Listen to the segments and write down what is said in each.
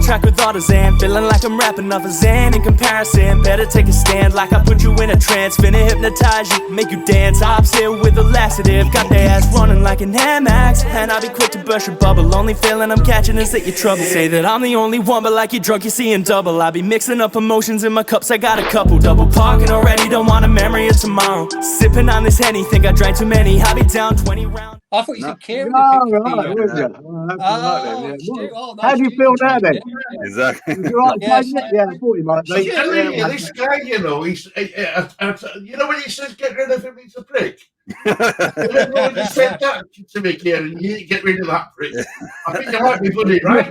track with ARTIXAN. Feeling like I'm rapping off a Xan in comparison. Better take a stand like I put you in a trance. Finna hypnotize you, make you dance. Hops here with a laxative. Got their ass running like an Amex. And I'll be quick to burst your bubble. Only feeling I'm catching is that you're trouble. Say that I'm the only one, but like you're drunk, you're seeing double. I'll be mixing up emotions in my cups. I got a couple. Double parking already, don't want a memory of tomorrow. Sipping on this Henny, think I drank too many. I'll be down 20 rounds. I thought you said Cieran. Right, would you? How do you feel now then? Exactly. Is you right, yeah, I thought you might be. This guy, you know, you know when he says get rid of him, he's a prick. Everyone just said that to me, Cieran. You need to get rid of that prick. I think you might be funny, right?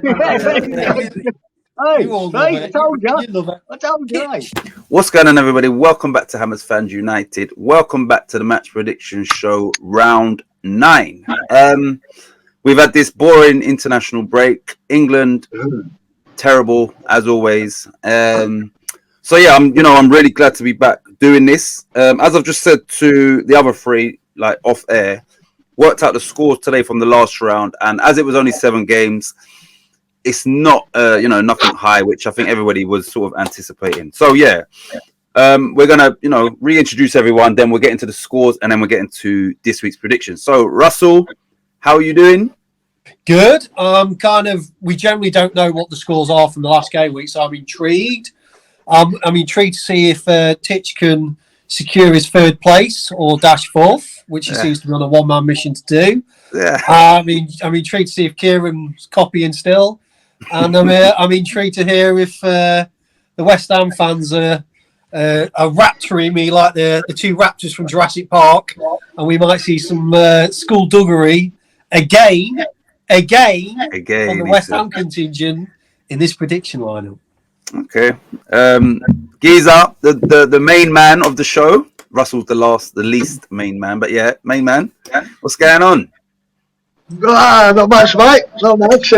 Hey, I told you. I told you. What's going on, everybody? Welcome back to Hammers Fans United. Welcome back to the Match Prediction Show, round 9. We've had this boring international break. England, terrible as always. So yeah, I'm really glad to be back doing this. As I've just said to the other three, like off air, worked out the scores today from the last round, and as it was only 7 games, it's not nothing high, which I think everybody was sort of anticipating. So yeah, we're gonna reintroduce everyone, then we'll get into the scores, and then we'll get into this week's predictions. So Russell, how are you doing? Good. We generally don't know what the scores are from the last game week, so I'm intrigued. I'm intrigued to see if Titch can secure his 3rd place or dash 4th, which he seems to be on a one-man mission to do. Yeah. I'm intrigued to see if Cieran's copying still, and I'm intrigued to hear if the West Ham fans are rapturing me like the 2 raptors from Jurassic Park, and we might see some skullduggery again on the West Ham contingent in this prediction lineup. Okay. Giza, the main man of the show. Russell's the least main man, but yeah, main man. What's going on? Not much, mate. Not much.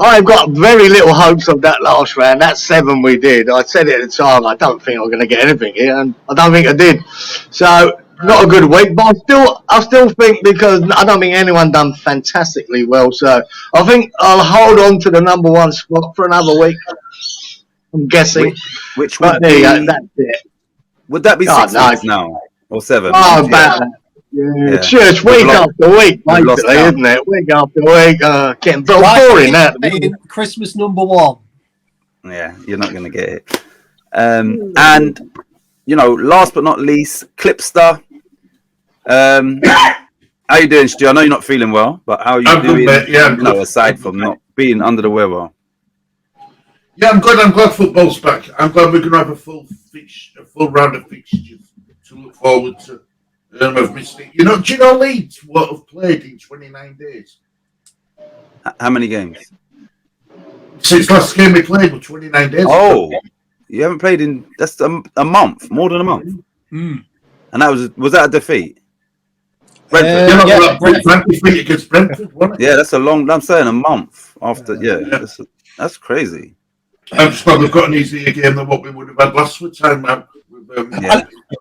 I've got very little hopes of that last round. That 7 we did. I said it at the time. I don't think I'm going to get anything here, and I don't think I did. So not a good week, but I still think, because I don't think anyone done fantastically well. So I think I'll hold on to the number 1 spot for another week. I'm guessing. Which would there you go. That's it. Would that be 6 weeks now or 7? Oh, about that. Yeah, it's just week after week, basically, isn't it? Week after week, getting boring that. Christmas number 1. Yeah, you're not going to get it. And last but not least, Clipster. How you doing, Stu? I know you're not feeling well, but how are you doing? Good, yeah, aside from not being under the weather. Yeah, I'm good. I'm glad football's back. I'm glad we're going to have a full round of fixtures to look forward to. I've missed it. Do you know Leeds what have played in 29 days? How many games? Since last game we played was 29 days. Oh, you haven't played in that's a month, more than a month. And that was that a defeat? Brentford. Brentford defeat against Brentford, wasn't it? Yeah, that's a long. I'm saying a month after. Yeah. That's crazy. I'm just glad we've got an easier game than what we would have had last time out.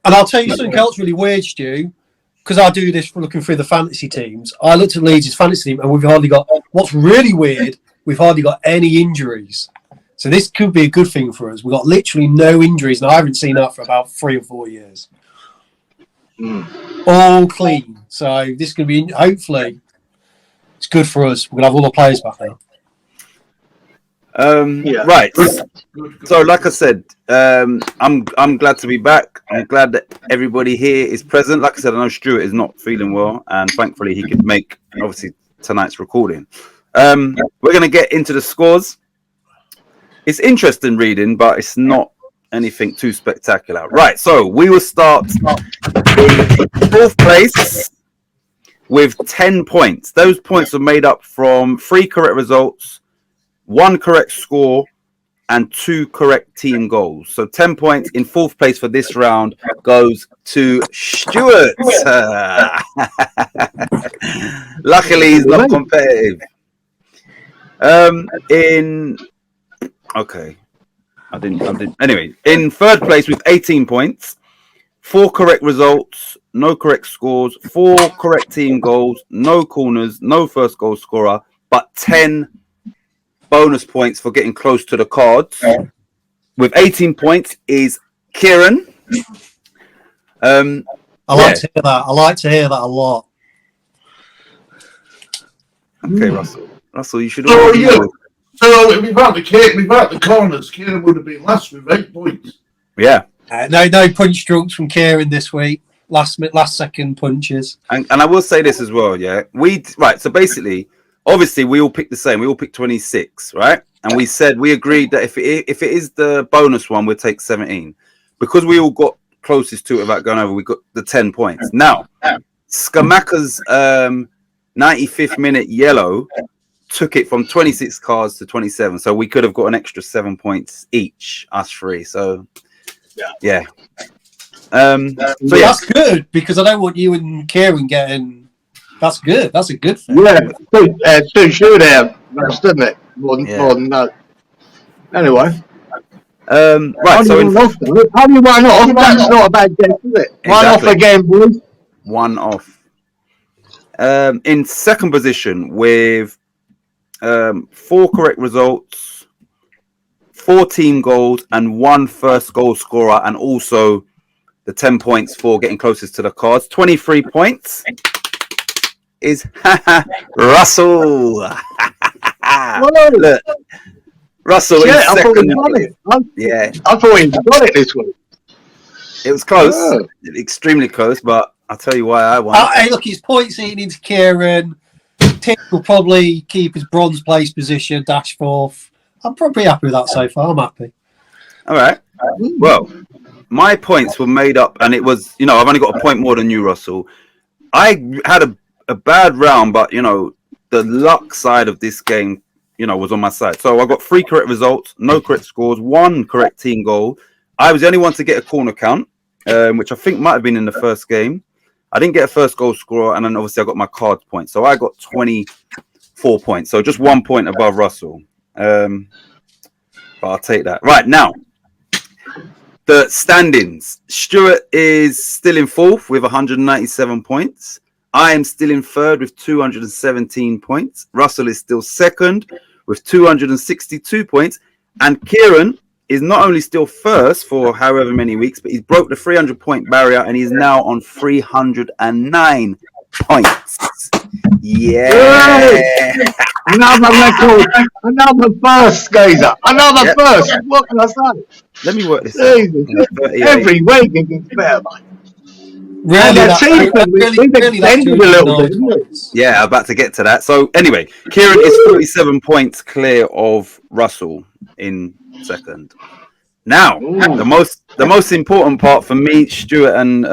And I'll tell you something else really weird, Stu, because I do this for looking through the fantasy teams. I looked at Leeds' fantasy team, and we've hardly got. What's really weird, we've hardly got any injuries. So this could be a good thing for us. We've got literally no injuries, and I haven't seen that for about 3 or 4 years. All clean. So this could be, hopefully, it's good for us. We're gonna have all the players back now. Right. So, like I said, I'm glad to be back. I'm glad that everybody here is present. Like I said, I know Stuart is not feeling well, and thankfully he could make obviously tonight's recording. We're going to get into the scores. It's interesting reading, but it's not anything too spectacular. Right. So we will start in 4th place with 10 points. Those points are made up from 3 correct results, 1 correct score, and 2 correct team goals. So 10 points in 4th place for this round goes to Stewarts. Luckily, he's not competitive. Anyway, in 3rd place with 18 points, 4 correct results, no correct scores, 4 correct team goals, no corners, no first goal scorer, but 10 bonus points for getting close to the cards. With 18 points is Cieran. I like to hear that. I like to hear that a lot. Okay, Russell. Russell, you should. So, without the corners, Cieran would have been last with 8 points. Yeah. No punch drunks from Cieran this week. Last second punches. And I will say this as well, yeah. So basically, obviously we all picked the same. We all picked 26, right? And we agreed that if it is the bonus one, we'll take 17. Because we all got closest to it without going over, we got the 10 points. Now, Skamaka's 95th minute yellow took it from 26 cards to 27. So we could have got an extra 7 points each, us three. So yeah. That's good, because I don't want you and Cieran getting. That's good. That's a good thing. Yeah, two shootout, doesn't it? More than that. Anyway. Right. So how do you run off? That's not a bad game, is it? Exactly. Run off again, boys. One off. In second position with 4 correct results, 4 team goals, and 1 first goal scorer, and also the 10 points for getting closest to the cards. 23 points is Russell. Look, Russell is second. I thought he got it this week. It was close, extremely close, but I'll tell you why I won. Hey, look, his points eating into Cieran. Tim will probably keep his bronze place position, dash fourth. I'm probably happy with that so far. I'm happy. All right. Well, my points were made up, and it was, I've only got a point more than you, Russell. I had a bad round, but, the luck side of this game, was on my side. So I got 3 correct results, no correct scores, 1 correct team goal. I was the only one to get a corner count, which I think might have been in the first game. I didn't get a first goal scorer, and then obviously I got my cards points. So I got 24 points. So just 1 point above Russell. But I'll take that. Right, now, the standings. Stewart is still in 4th with 197 points. I am still in 3rd with 217 points. Russell is still 2nd with 262 points. And Cieran is not only still 1st for however many weeks, but he's broke the 300-point barrier, and he's now on 309 points. Yeah. Another record. Another first, Gazer. Another first. What can I say? Let me work this out. Every week it gets better, mate. Really, Yeah, I'm about to get to that. So anyway, Cieran is 47 points clear of Russell in 2nd. Now, the most important part for me, Stuart and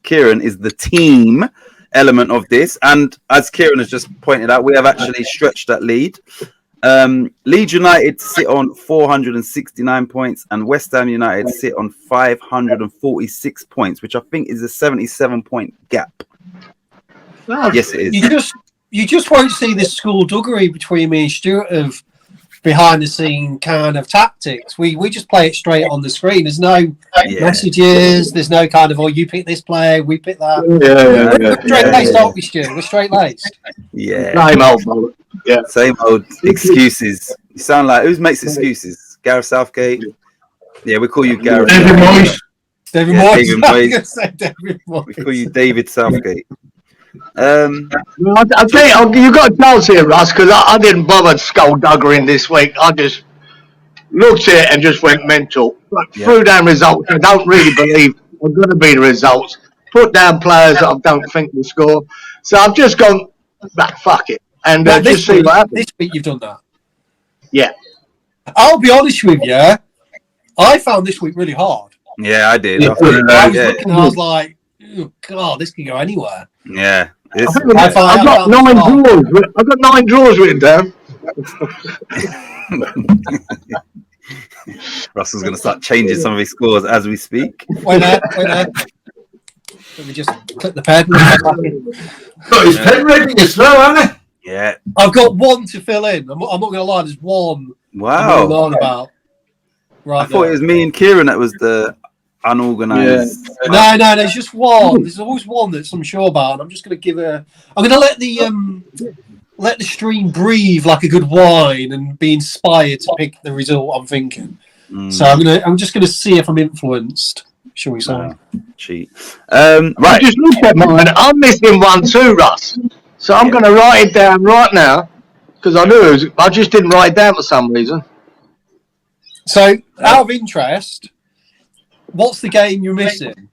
Cieran, is the team element of this. And as Cieran has just pointed out, we have actually stretched that lead. Leeds United sit on 469 points, and West Ham United sit on 546 points, which I think is a 77-point gap. Yes, it is. You just won't see this skullduggery between me and Stuart of behind the scene kind of tactics. We just play it straight on the screen. There's no messages. There's no kind of, you pick this player, we pick that. We're straight-laced, aren't we, Stuart? We're straight-laced. Yeah. Same old. Yeah. Same old excuses. You sound like, who makes excuses? Gareth Southgate? Yeah, we call you Gareth. David Moyes. We call you David Southgate. I'll tell you, you got a chance here, Russ, because I didn't bother skullduggery this week. I just looked at it and just went mental. Threw down results I don't really believe are going to be the results. Put down players that I don't think will score. So I've just gone, fuck it. And just see what happens. This week you've done that. Yeah. I'll be honest with you. I found this week really hard. Yeah, I did. I was like, oh, God, this can go anywhere. Yeah. I've got 9 draws. I've got 9 draws written down. Russell's going to start changing some of his scores as we speak. Wait there. Let me just click the pen. Got his pen ready as well, hasn't he? Yeah. I've got 1 to fill in. I'm not going to lie, there's 1. Wow. I'm on about. Right, I thought it was me and Cieran that was the unorganized. No, there's just 1. There's always 1 that I'm sure about. And I'm just going to give I'm going to let the let the stream breathe like a good wine and be inspired to pick the result I'm thinking. So I'm just gonna see if I'm influenced, shall we say? Cheat. I Right. just looked at mine. I'm missing one too, Russ. So I'm going to write it down right now because I just didn't write it down for some reason. So, out of interest, what's the game you're missing?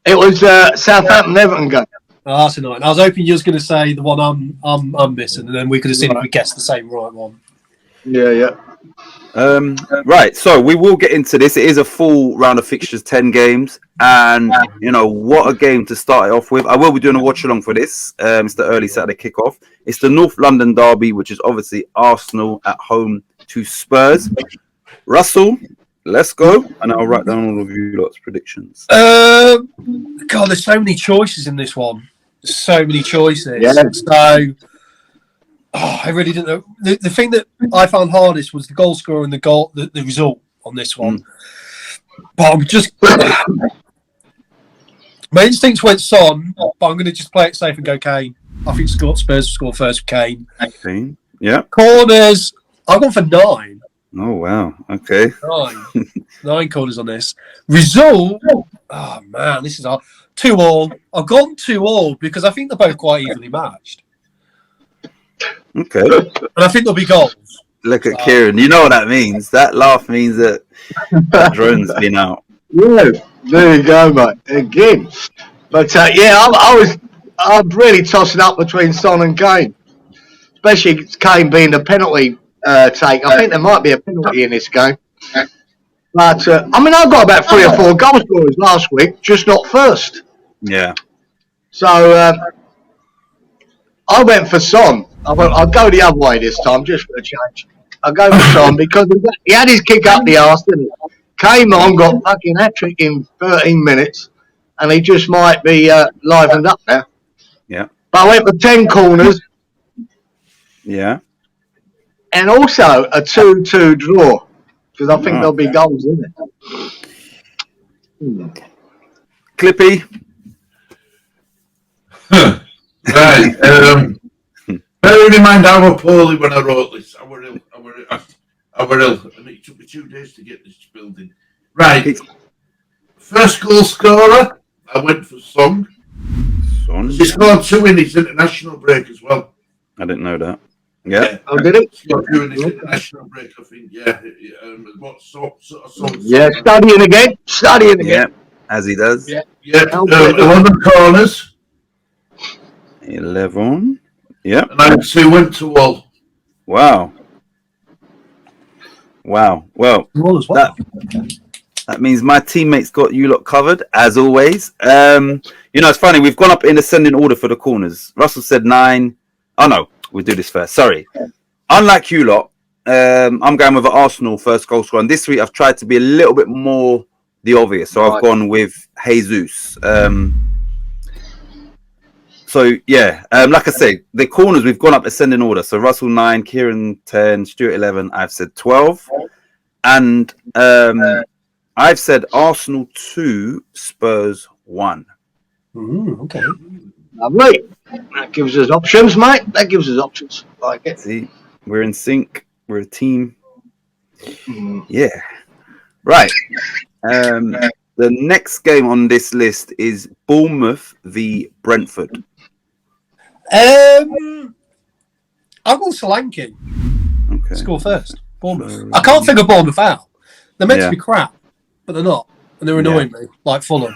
It was Southampton-Everton game. Oh, that's annoying. I was hoping you was going to say the one I'm missing, and then we could have seen if we guessed the same right one. Yeah. Right, so we will get into this. It is a full round of fixtures, 10 games, and what a game to start it off with. I will be doing a watch along for this. It's the early Saturday kickoff. It's the North London derby, which is obviously Arsenal at home to Spurs. Russell, let's go, and I'll write down all of you lot's predictions. God, there's so many choices in this one. So many choices. Yeah. So, I really didn't know. The thing that I found hardest was the goal scorer and the result on this one. But I'm just... My instincts went Son, but I'm going to just play it safe and go Kane. I think Spurs will score first with Kane. Kane, yeah. Corners, I've gone for 9. Oh, wow. Okay. 9 corners on this. Result, oh man, this is hard. 2-2. I've gone 2-2 because I think they're both quite evenly matched. Okay. And I think there'll be goals. Look at Cieran. You know what that means. That laugh means that drone's been out. Yeah, there you go, mate. Again. But I'm really tossing up between Son and Kane. Especially Kane being the penalty take. I think there might be a penalty in this game. But, I got about 3 or 4 goal scorers last week, just not first. Yeah. So, I went for Son. I'll go the other way this time, just for a change. I'll go for Son because he had his kick up the arse, didn't he? Came on, got fucking hat-trick in 13 minutes, and he just might be livened up now. Yeah. But I went for 10 corners. Yeah. And also a 2-2 draw, because I think there'll be goals in it. Clippy. Right. Bearing in mind I was poorly when I wrote this. I were ill. And it took me 2 days to get this building. Right. First goal scorer, I went for Son. He scored 2 in his international break as well. I didn't know that. Yeah. Oh, did it? Scored 2 in his international break, I think. Yeah. Studying again. Yeah, as he does. Yeah. 11 corners. 11. Yeah. And I went to all. Wow. Well, that means my teammates got you lot covered, as always. It's funny, we've gone up in ascending order for the corners. Russell said 9. Oh, no, we'll do this first. Sorry. Unlike you lot, I'm going with the Arsenal first goal scorer. And this week, I've tried to be a little bit more the obvious. So I've gone with Jesus. Like I say, the corners, we've gone up ascending order. So Russell 9, Cieran 10, Stuart 11. I've said 12. And I've said Arsenal 2, Spurs 1. Okay. Lovely. That gives us options, mate. That gives us options. Like it. See, we're in sync. We're a team. Yeah. Right. The next game on this list is Bournemouth v Brentford. I'll go Solanke. Okay. Score first. Bournemouth. I can't figure Bournemouth out. They're meant to be crap, but they're not. And they're annoying me, like Fulham.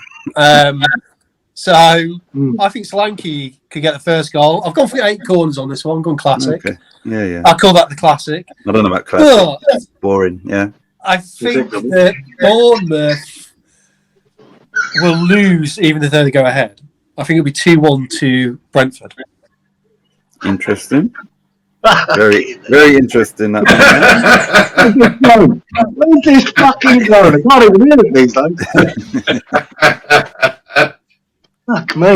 So I think Solanke could get the first goal. I've gone for 8 corners on this one. I'm going classic. Okay. Yeah. I call that the classic. I don't know about classic. It's boring, yeah. I think that Bournemouth will lose even if they go ahead. I think it'll be 2-1 to Brentford. Interesting. Very, very interesting. Where's this fucking going? I can't even hear it these days. Fuck me.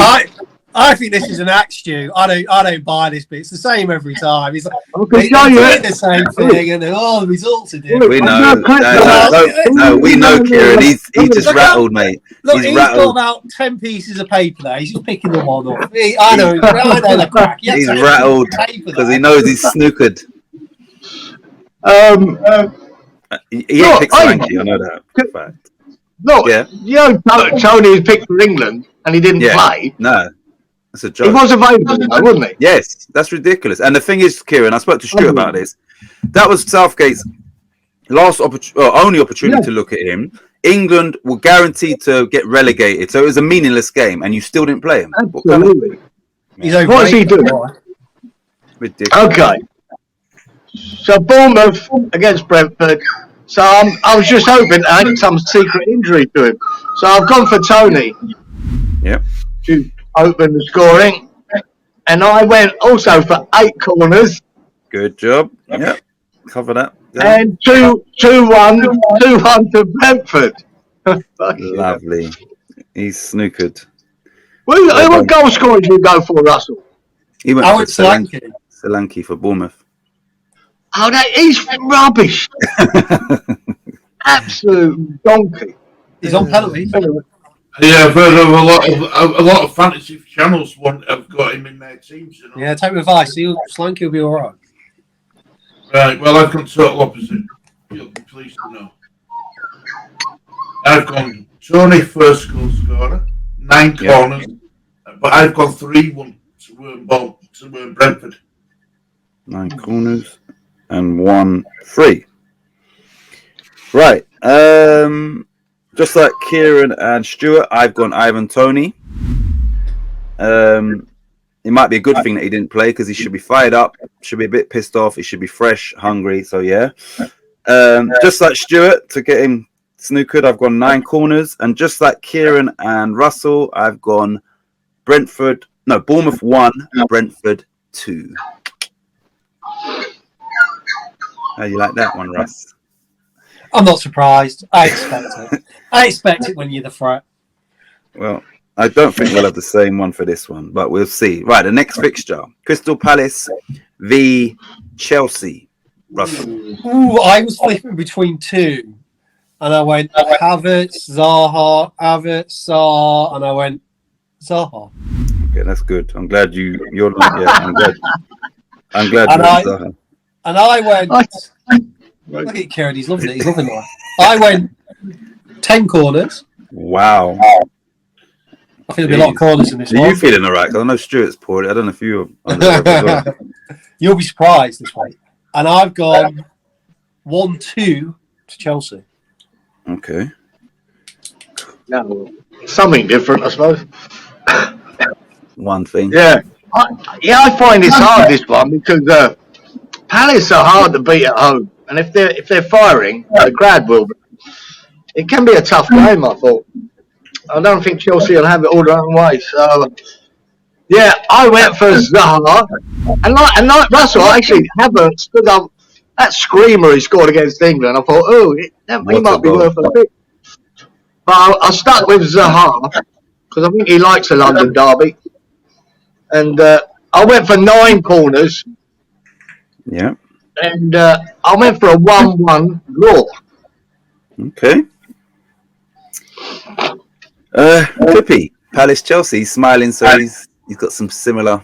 I think this is an act, Stu. I don't buy this bit. It's the same every time. It's like can show you doing it. the same thing, and then the results are different. We know. No, we know, Cieran. He's just rattled, mate. Look, He's he's got rattled. about 10 pieces of paper there. He's just picking them all up. I know the crack. He's rattled because he knows he's snookered. He ain't picked Slanky, I know that for a fact. Look, Yeah. you know, Tony was picked for England and he didn't Yeah. play. No, that's a He joke. was available, though, wasn't he? Yes, that's ridiculous. And the thing is, Cieran, I spoke to Stuart about this. That was Southgate's only opportunity to look at him. England were guaranteed to get relegated, so it was a meaningless game, and you still didn't play him. Absolutely. He's What's he doing? Ridiculous. Okay. So Bournemouth against Brentford. So I was just hoping I had some secret injury to him. So I've gone for Tony Yep. to open the scoring. And I went also for 8 corners Good job. Yep. Cover that. Yeah. and 2-1 to Brentford. Lovely. He's snookered. What goal scorer did you go for, Russell? He went I for went Solanke. Solanke for Bournemouth. Oh, he's rubbish. Absolute donkey. He's on penalty. Yeah, I've heard of a lot of fantasy channels have got him in their teams. You know? Yeah, take my advice. Solanke will be all right. Right. Well, I've gone total opposite. You'll be pleased to know. I've gone Tony first goal scorer, 9 corners, but I've gone 3-1 to Brentford. 9 corners and 1 free. Right. Just like Cieran and Stuart, I've gone Ivan Toney. It might be a good thing that he didn't play because he should be fired up, should be a bit pissed off, he should be fresh, hungry. So yeah. Just like Stuart, to get him snookered, I've gone 9 corners, and just like Cieran and Russell, I've gone Bournemouth 1, Brentford 2. How you like that one, Russ? I'm not surprised. I expect it. I expect it when you're the threat. Well, I don't think we'll have the same one for this one, but we'll see. Right, the next fixture: Crystal Palace v Chelsea. Russell. Ooh, I was flipping between 2, and I went Havertz, Zaha, Havertz, Zaha, and I went Zaha. Okay, that's good. I'm glad you're. Yeah, I'm glad And you're Zaha. And I went. Look at Cieran, he's loving it. He's loving it. I went 10 corners. Wow. I think there'll be a lot of corners in this Are one. you feeling all right? Because I know Stuart's poured it. I don't know if you are. You'll be surprised this week. And I've gone 1-2 to Chelsea. Okay. No, something different, I suppose. One thing. Yeah. I find it's hard, this one, because Palace are hard to beat at home. And if they're firing, the crowd will be. It can be a tough game, I thought. I don't think Chelsea will have it all their own way. So, yeah, I went for Zaha. And like Russell, actually, Havertz, because that screamer he scored against England, I thought, he might be worth a pick. But I stuck with Zaha, because I think he likes a London derby. And I went for 9 corners. Yeah. And I went for a 1-1 draw. Okay. Clippy, Palace Chelsea, smiling, so he's got some similar.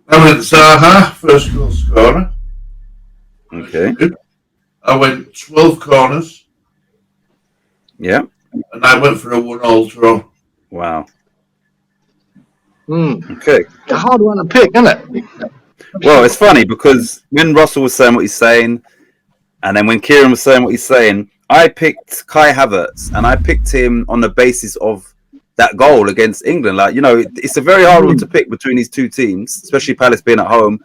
I went Zaha first goal scorer. Okay. I went 12 corners. Yeah. And I went for a 1-1 draw. Wow. It's Okay. a hard one to pick, isn't it? Well, it's funny because when Russell was saying what he's saying, and then when Cieran was saying what he's saying, I picked Kai Havertz, and I picked him on the basis of that goal against England. Like, it's a very hard one to pick between these two teams, especially Palace being at home.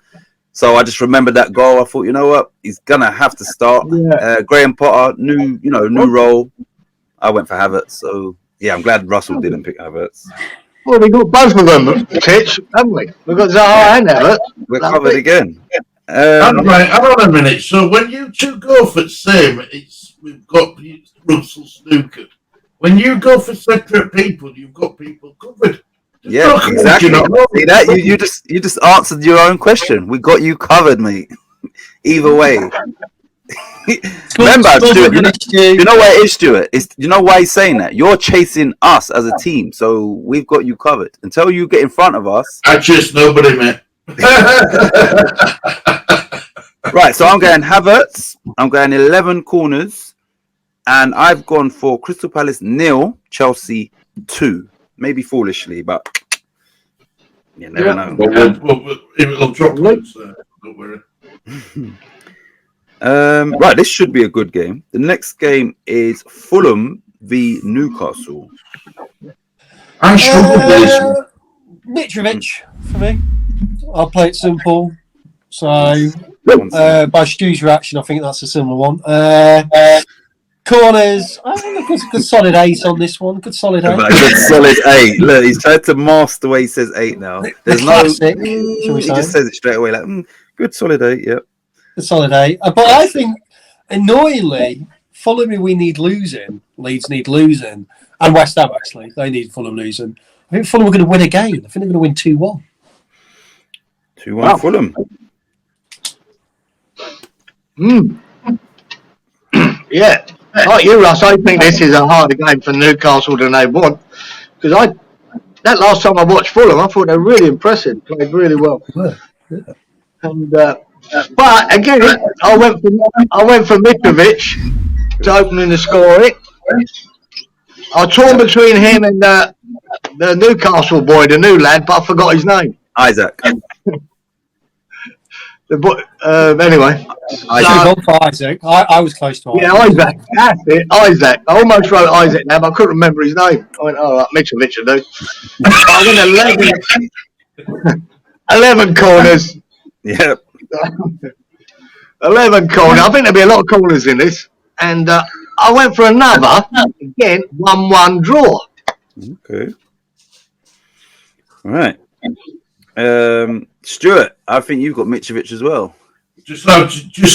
So I just remembered that goal. I thought, you know what, he's gonna have to start. Yeah. Graham Potter, new role. I went for Havertz. So yeah, I'm glad Russell didn't pick Havertz. Well, we got both of them, Titch, haven't we? We've got Zaha and Havertz. We're covered again. Hang on a minute. So when you two go for the same, we've got Russell snookered. When you go for separate people, you've got people covered. Yeah, Look, exactly. you know. See that? You just answered your own question. We got you covered, mate. Either way. Remember, Stuart, you know why it is, Stuart? You know why he's saying that? You're chasing us as a team, so we've got you covered. Until you get in front of us. I chase nobody, mate. Right, so I'm going Havertz. I'm going 11 corners. And I've gone for Crystal Palace 0, Chelsea 2. Maybe foolishly, but you never know. It'll drop points there. Don't worry. Right, this should be a good game. The next game is Fulham v Newcastle. I struggle with this one. Mitrovic for me. I'll play it simple. So, by Stu's reaction, I think that's a similar one. Corners, I think a good solid 8 on this one. Good solid 8. Good solid 8. Look, he's tried to mask the way he says 8 now. There's classic, he just says it straight away, like, good solid 8, yep. Good solid 8. But I think, annoyingly, Fulham we need losing, Leeds need losing, and West Ham, actually. They need Fulham losing. I think Fulham are going to win again. I think they're going to win 2-1. 2-1 Fulham. Yeah. Like you, Russ, I think this is a harder game for Newcastle than they want. Because that last time I watched Fulham, I thought they were really impressive. Played really well. Yeah. And but again, I went for Mitrovic to opening the scoring. I was torn between him and the Newcastle boy, the new lad, but I forgot his name. Isaac. Anyway. I should have gone for Isaac. I was close to Isaac. Yeah, Isaac. That's it. Isaac. I almost wrote Isaac now, but I couldn't remember his name. I went, all right, Mitrovic will do. I went 11 corners. Yep. 11 corners. I think there'll be a lot of corners in this. And I went for another, again, 1-1 draw. Okay. All right. Stuart, I think you've got Mitrovic as well. Just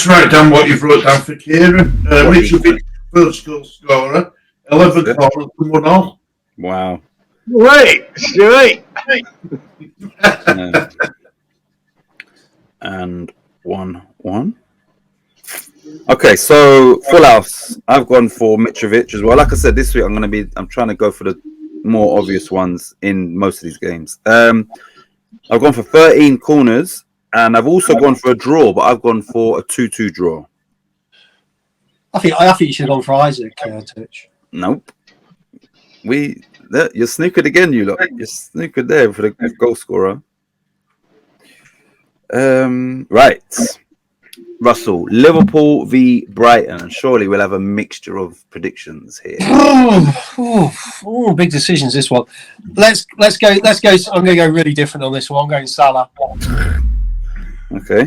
write down what you've wrote down for Cieran. Mitrovic, first goal scorer, 11 corners to 1-0. Wow. Great, Stuart. And 1-1. Okay, so full house. I've gone for Mitrovic as well. Like I said, this week I'm trying to go for the more obvious ones in most of these games. I've gone for 13 corners, and I've also gone for a draw, but I've gone for a 2-2 draw. I think you should have gone for Isaac, Titch. Nope. You're snookered again, you lot. You're snookered there for the goal scorer. Right. Russell, Liverpool v Brighton. Surely we'll have a mixture of predictions here. Big decisions this one. Let's go. I'm going to go really different on this one. I'm going Salah. Okay.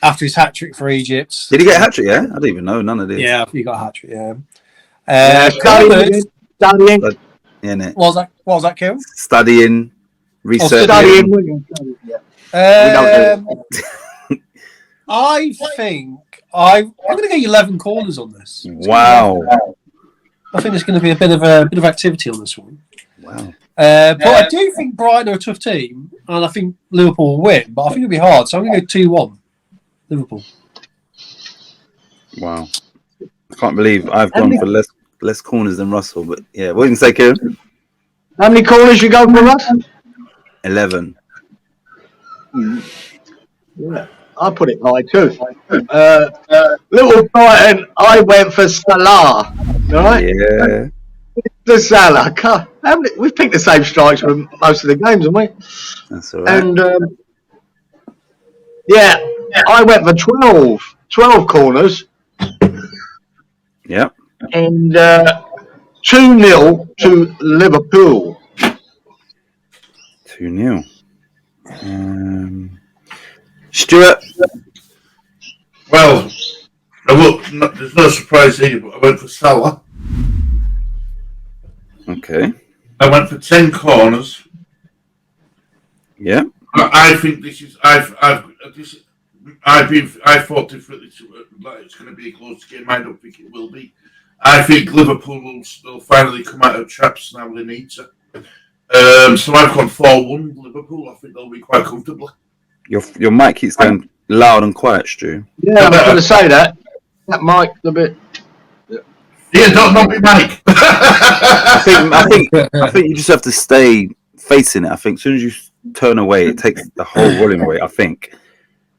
After his hat trick for Egypt. Did he get a hat trick? Yeah, I don't even know. None of this. Yeah, he got a hat trick. Studying. Yeah, what was that, Kieran? Studying, researching. Studying. I think I'm going to go 11 corners on this. Wow. I think there's going to be a bit of activity on this one. Wow. But I do think Brighton are a tough team, and I think Liverpool will win. But I think it'll be hard, so I'm going to go 2-1 Liverpool. Wow. I can't believe I've gone for less corners than Russell, but yeah. What do you say, Kieran? How many corners you go for, Russ? 11. Yeah. I put it high too. Little Brighton, I went for Salah. Right? Yeah. The Salah. We've picked the same strikes for most of the games, haven't we? That's all right. And I went for 12 corners. Yep. And 2-0 to Liverpool. 2-0. Stuart. Well, there's no surprise here, but I went for Salah. Okay. I went for 10 corners. Yeah. I think this is. I thought differently. It's going to be a close game. I don't think it will be. I think Liverpool will finally come out of traps now they need to. So I've gone 4-1 Liverpool. I think they'll be quite comfortable. Your mic keeps going loud and quiet, Stu. Yeah, I was going to say that. That mic's a bit. Yeah, don't be Mike. I think you just have to stay facing it. I think as soon as you turn away, it takes the whole volume away. I think.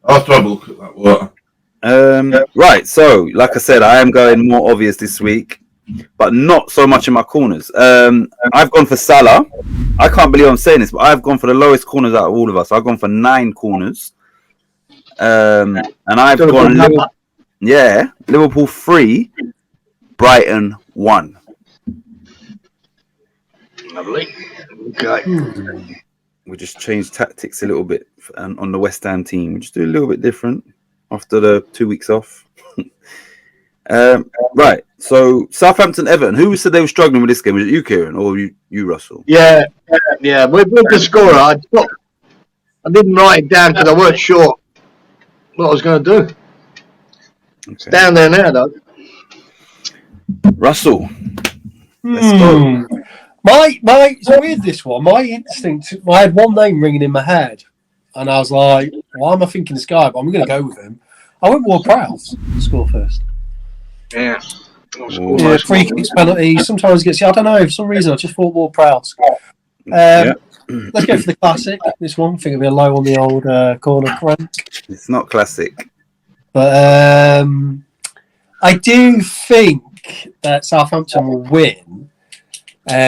I'll have to have a look at that water. Right. So, like I said, I am going more obvious this week, but not so much in my corners. I've gone for Salah. I can't believe I'm saying this, but I've gone for the lowest corners out of all of us. I've gone for 9 corners. And I've gone Liverpool 3, Brighton 1. Lovely. Okay. We just changed tactics a little bit on the West Ham team. We just do a little bit different after the 2 weeks off. Right. So Southampton, Everton. Who said they were struggling with this game? Was it you, Cieran, or you, Russell? Yeah. With the scorer, I didn't write it down because I weren't sure what I was going to do. Okay. It's down there now, though. Russell. Let's go. It's weird, this one. My instinct, I had one name ringing in my head, and I was like, why am I thinking this guy? But I'm going to go with him. I went Ward-Prowse to score first. Yeah. Free kicks, penalties, sometimes gets. I don't know, for some reason I just thought Ward-Prowse. Let's go for the classic. This one, I think it'll be a low on the old corner rank. It's not classic, but I do think that Southampton will win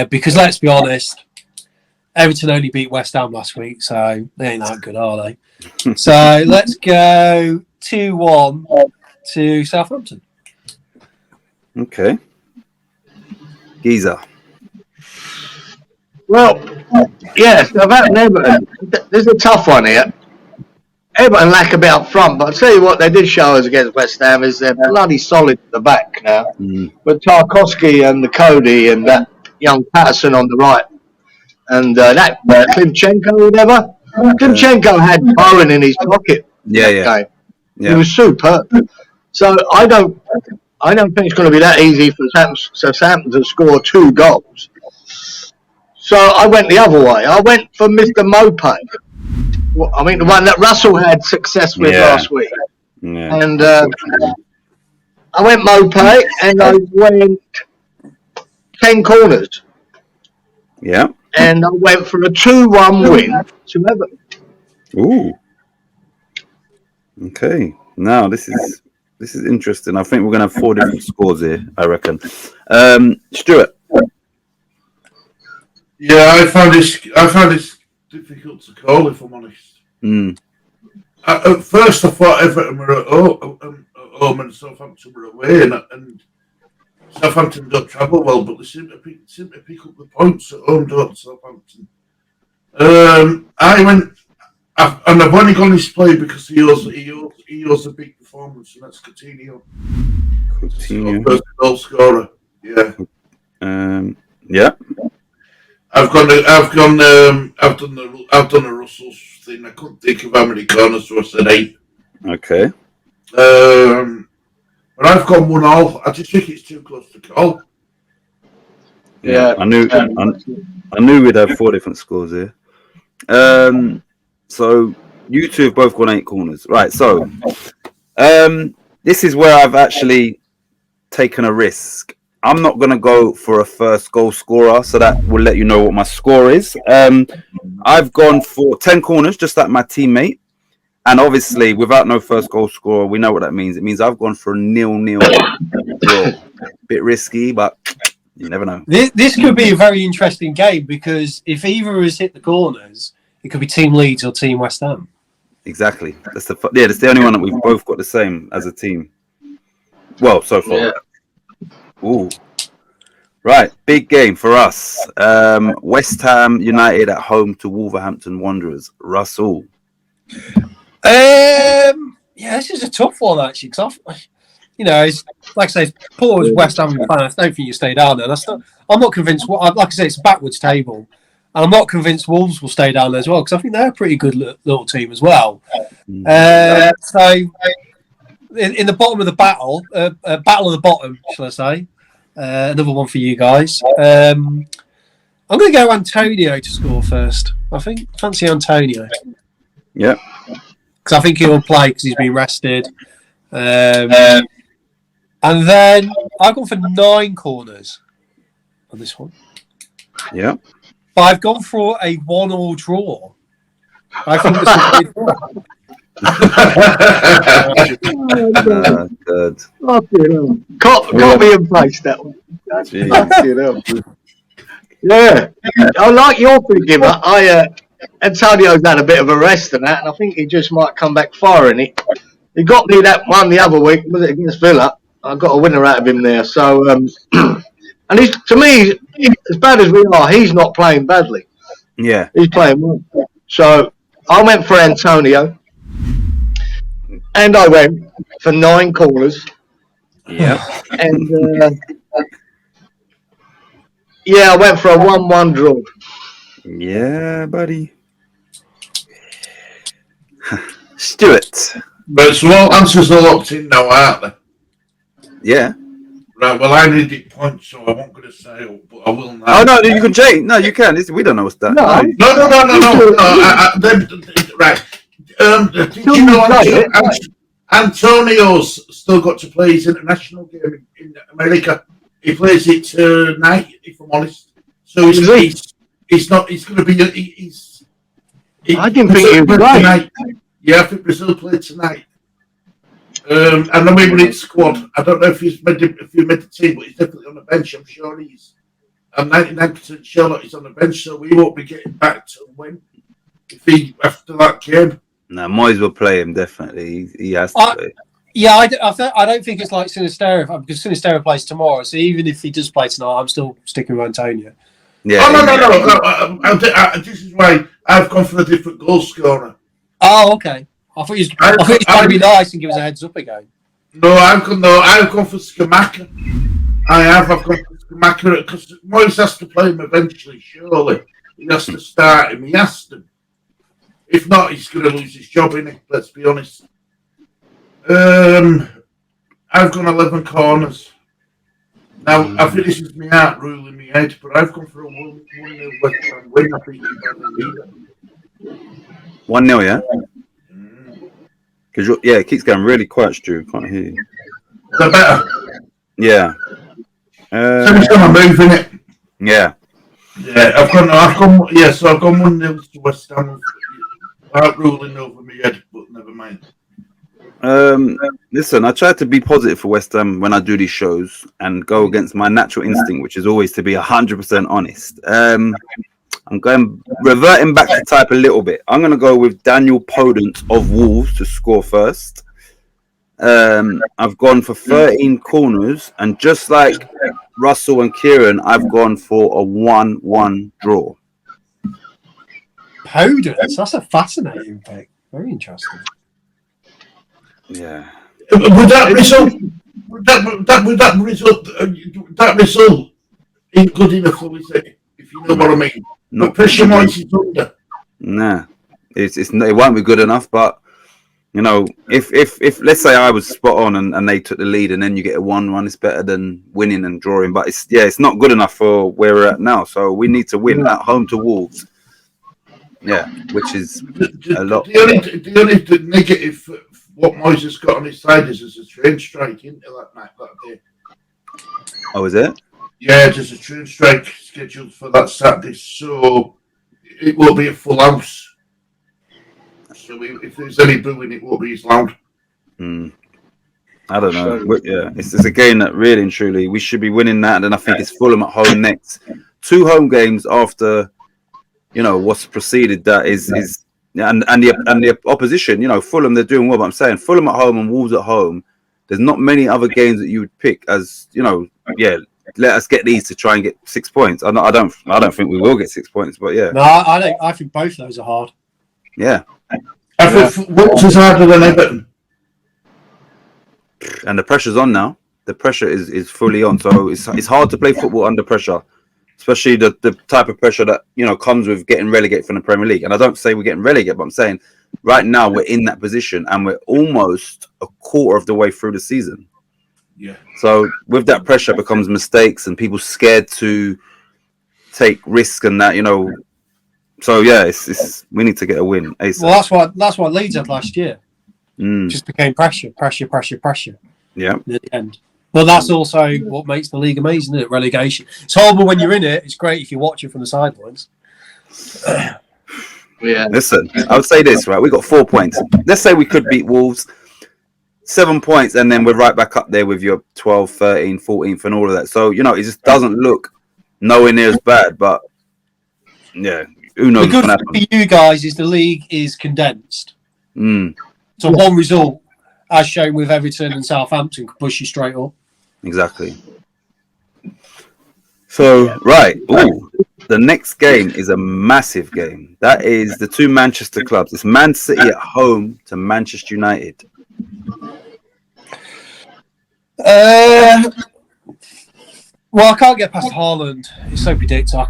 because let's be honest, Everton only beat West Ham last week, so they ain't that good, are they? So let's go 2-1 to Southampton. Okay. Giza. Well, yes, about Everton, there's a tough one here. Everton lack a bit up front, but I'll tell you what they did show us against West Ham is they're bloody solid at the back now. With Tarkowski and the Cody and that young Patterson on the right. And that Klimchenko or whatever. Klimchenko had Bowen in his pocket. Yeah. He was superb. So I don't think it's going to be that easy for Southampton to score 2 goals. So I went the other way. I went for Mr. Mopay. I mean, the one that Russell had success with last week. Yeah. And I went Mopay and I went 10 corners. Yeah. And I went for a 2-1 win to Everton. Ooh. Okay. Now this is interesting. I think we're gonna have 4 different scores here, I reckon. Stuart. Yeah, I found this difficult to call, if I'm honest. At first, I thought Everton were at home and Southampton were away, and Southampton don't travel well, but they seem to pick up the points at home, don't Southampton? I've only gone his play because he owes a big performance, and that's Coutinho. First goal scorer. Yeah. Yeah. I've done a Russell's thing. I couldn't think of how many corners, so I said 8. Okay. But I've gone 1-1. I just think it's too close to call. Yeah. I knew we'd have 4 different scores here. So you two have both gone 8 corners, right? So, this is where I've actually taken a risk. I'm not going to go for a first goal scorer, so that will let you know what my score is. I've gone for 10 corners, just like my teammate. And obviously, without no first goal scorer, we know what that means. It means I've gone for a 0-0 draw. Bit risky, but you never know. This could be a very interesting game because if either of us hit the corners, it could be Team Leeds or Team West Ham. Exactly. That's the only one that we've both got the same as a team. Well, so far. Yeah. Ooh. Right, big game for us. West Ham United at home to Wolverhampton Wanderers. Russell. This is a tough one actually. Because it's like I say, Paul was West Ham fan. I don't think you stay down there. I'm not convinced. Like I say, it's a backwards table, and I'm not convinced Wolves will stay down there as well because I think they're a pretty good little team as well. So. In the bottom of the battle of the bottom, shall I say? Another one for you guys. I'm I'm going to go Antonio to score first. I think fancy Antonio Yeah. because I think he'll play because he's been rested. And then I've gone for 9 corners on this one. Yeah. But I've gone for a 1-1 draw. I think this will be fun. Good. Copy and paste that one. Jeez. Fucking hell. Yeah, I like your thinking, but Antonio's had a bit of a rest and that, and I think he just might come back firing it. He got me that one the other week, was it against Villa? I got a winner out of him there. So, and he's, to me, as bad as we are, he's not playing badly. Yeah. He's playing well. So I went for Antonio, and I went for 9 corners. Yeah. And yeah, I went for a 1-1 draw. Yeah, buddy. Stuart. But so all answers are locked in now, aren't they? Yeah. Right, well, I needed points, so I won't going to say, but I will now. Oh, no, you can change. No, you can. We don't know what's that. No. Right. Did you know Antonio's still got to play his international game in America? He plays it tonight, if I'm honest. So he's not. He's going to be. I didn't think he was right. Yeah, I think Brazil played tonight. And then we were in squad. I don't know if he's made the team, but he's definitely on the bench. I'm sure he's. I'm 99% sure that he's on the bench, so we won't be getting back to when if he after that game. No, Moyes will play him definitely. He has to play. Yeah, I don't think it's like Sinistero because Sinistero plays tomorrow. So even if he does play tonight, I'm still sticking with Antonio. Yeah. Oh no! This is why I've gone for a different goal scorer. Oh, okay. I thought he was trying to be nice and give us a heads up again. No, I've gone for Skamaka. I've gone for Skamaka because Moyes has to play him eventually. Surely he has to start him. He has to. If not, he's going to lose his job, innit? Let's be honest. I've gone 11 corners. Now, I think this is my heart ruling my head, but I've gone for a 1-0 West Ham win. I think you're going to need it. 1-0, yeah? Because it keeps going really quiet, Stu. Can't hear you. Is that better? Yeah. So it's going to move, innit? Yeah. Yeah, I've gone 1-0 to West Ham. Heart ruling over my head, but never mind. Listen, I try to be positive for West Ham when I do these shows and go against my natural instinct, which is always to be 100% honest. I'm reverting back to type a little bit. I'm going to go with Daniel Podence of Wolves to score first. I've gone for 13 corners, and just like Russell and Cieran, I've gone for a 1-1 draw. Podence, that's a fascinating pick. Very interesting. Yeah. Would that result in good enough, if you know what I mean? Not pressure Moyes is under. Nah, it won't be good enough. But you know, if let's say I was spot on and they took the lead, and then you get a 1-1, it's better than winning and drawing. But it's not good enough for where we're at now. So we need to win at home to Wolves. Yeah, which is a lot. The only negative what Moyes has got on his side is there's a train strike into that night that day. Oh, is it? Yeah, there's a train strike scheduled for that Saturday, so it will be a full house. So if there's any booing, it won't be as loud. I don't know. Yeah, it's a game that really and truly we should be winning that, and I think it's Fulham at home next. 2 home games after, you know, what's preceded that is and the opposition. You know, Fulham, they're doing well, but I'm saying Fulham at home and Wolves at home. There's not many other games that you would pick as, you know, let us get these to try and get 6 points. I don't think we will get 6 points, but yeah. No, I don't. I think both of those are hard. Yeah. I think Wolves is harder than Everton. And the pressure's on now. The pressure is fully on. So it's hard to play football under pressure, especially the type of pressure that, you know, comes with getting relegated from the Premier League. And I don't say we're getting relegated, but I'm saying right now we're in that position and we're almost a quarter of the way through the season. Yeah. So with that pressure becomes mistakes and people scared to take risk and that, you know. So yeah, it's we need to get a win. ASAP. Well, that's what Leeds had last year. Mm, Just became pressure. yeah, In the end. But that's also what makes the league amazing, isn't it? Relegation. It's horrible when you're in it. It's great if you watch it from the sidelines. Yeah. listen, I would say this, right? We got 4 points. Let's say we could beat Wolves, 7 points, and then we're right back up there with your 12th, 13th, 14th, and all of that. So, you know, it just doesn't look nowhere near as bad, but yeah, who knows The good what's thing going to for you guys is the league is condensed. happen. So one result, as shown with Everton and Southampton, could push you straight up. Exactly. So, right. Ooh, the next game is a massive game. That is the two Manchester clubs. It's Man City at home to Manchester United. Well, I can't get past Haaland. It's so predictable.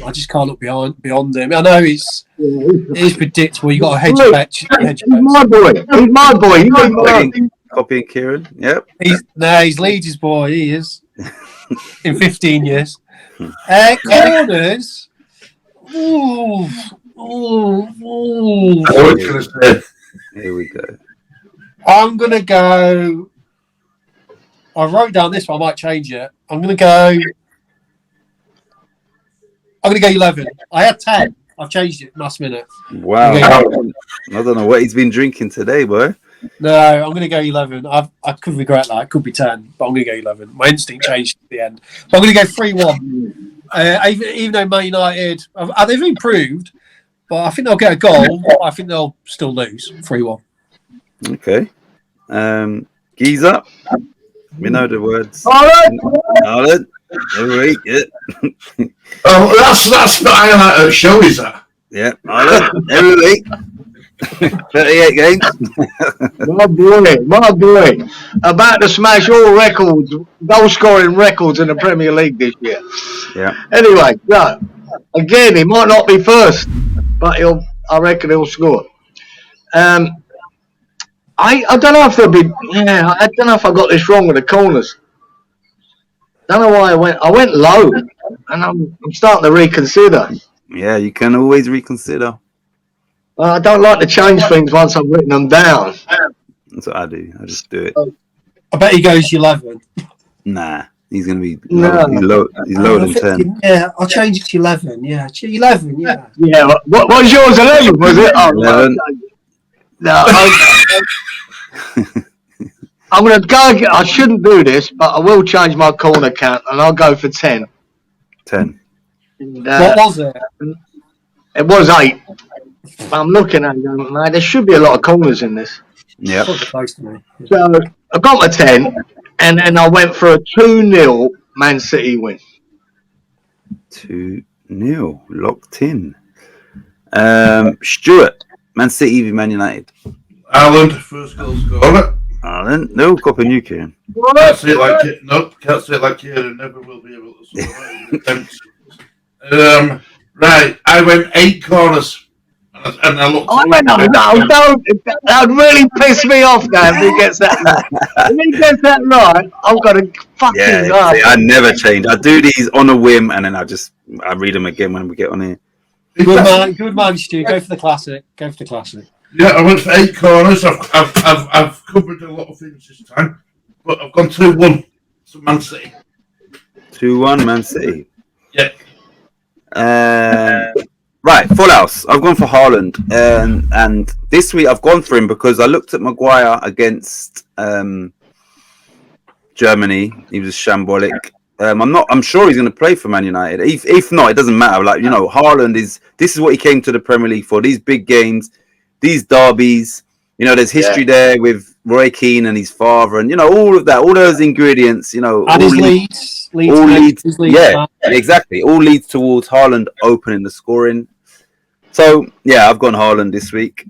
I just can't look beyond him. I know it is predictable. You got a hedge bet. He's my boy. He's my boy. You know, Copying Cieran. Yep. He's Leeds' boy. He is. In 15 years. Corners. Ooh. Here we go. I'm going to go. I wrote down this one. I might change it. I'm going to go 11. I had 10. I've changed it last minute. Wow. Okay. I don't know what he's been drinking today, boy. No, I'm going to go 11. I could regret that. It could be 10, but I'm going to go 11. My instinct changed at the end. But I'm going to go 3-1. Even though Man United, they've improved, but I think they'll get a goal. But I think they'll still lose 3-1. Okay. Giza. We know the words. Haaland. Every week, yeah. Oh, that's the highlight of the show, is that? Yeah, Haaland. Every week. 38 games. My boy. About to smash all records, goal scoring records in the Premier League this year. Yeah. Anyway, so, again, he might not be first, but I reckon he'll score. I don't know if they'll be. Yeah, I don't know if I got this wrong with the corners. Don't know why I went low, and I'm starting to reconsider. Yeah, you can always reconsider. I don't like to change things once I've written them down. That's what I do. I just do it. I bet he goes 11. Nah, he's gonna be low. He's lower than 10. Yeah, I'll change it to 11. Yeah, 11. Yeah. Yeah. What was yours? 11 was it? Oh, 11. No. I'm gonna go. I shouldn't do this, but I will change my corner count, and I'll go for 10. 10. And, What was it? it was 8. I'm looking at it, man. There should be a lot of corners in this. Yeah. Probably close to me. So I got my 10, and then I went for a 2-0 Man City win. 2-0. Locked in. Stuart. Man City v Man United. Haaland, first goal scorer. Haaland. No, copy you, Kieran. Can't say it like it. Nope, can't say it like Cieran. Never will be able to score. Right, I went 8 corners. And I looked. Oh, no, that would really piss me off now if he gets that right. If he gets that right, I've got to fucking Yeah, see, I never change. I do these on a whim, and then I read them again when we get on here. Good man, Stu. Go for the classic. Yeah, I went for 8 corners. I've covered a lot of things this time, but I've gone 2-1 to Man City. 2-1 Man City. Yeah. Right, full house. I've gone for Haaland, and this week I've gone for him because I looked at Maguire against Germany. He was shambolic. I'm sure he's going to play for Man United. If not, it doesn't matter. Like, you know, Haaland this is what he came to the Premier League for. These big games, these derbies. You know, there's history there with Roy Keane and his father, and you know all of that, all those ingredients. You know, and all his leads. leads. Yeah, exactly. All leads towards Haaland opening the scoring. So yeah, I've gone Haaland this week.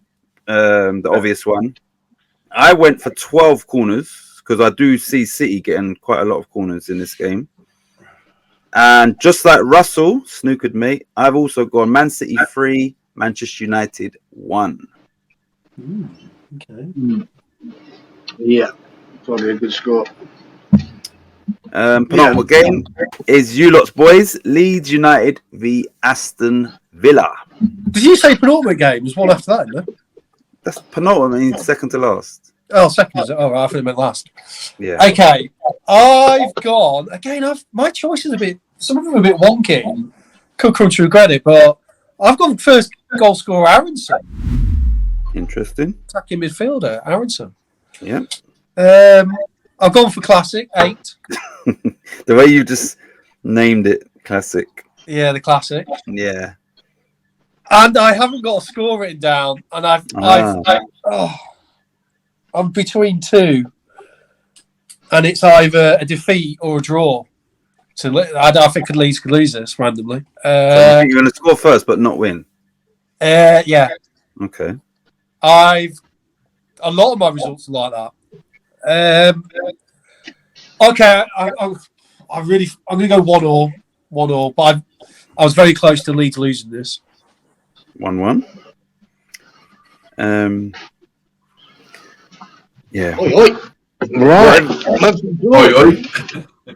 The obvious one. I went for 12 corners because I do see City getting quite a lot of corners in this game. And just like Russell snookered me, I've also gone Man City 3, Manchester United 1. Okay. Yeah, probably a good score. Penultimate game is you lot's boys, Leeds United v Aston Villa. Did you say penultimate game? There's one after that, isn't there? That's penultimate, means second to last. Oh, second is it? Oh, right, I thought it meant last. Yeah. Okay, I've gone again. My choice is a bit. Some of them are a bit wonky. Could come to regret it, but I've gone first goal scorer Aronson, Interesting. attacking midfielder Aronson. Yeah. I've gone for classic 8. The way you just named it, classic. Yeah, the classic. Yeah. And I haven't got a score written down, and I'm between 2, and it's either a defeat or a draw. So I think Leeds could lose this randomly. So you think you're going to score first, but not win. Yeah. Okay. A lot of my results are like that. Okay, I'm going to go 1-1, but I was very close to Leeds losing this. 1-1. Yeah. Oi, oi. Right. Oi, oi.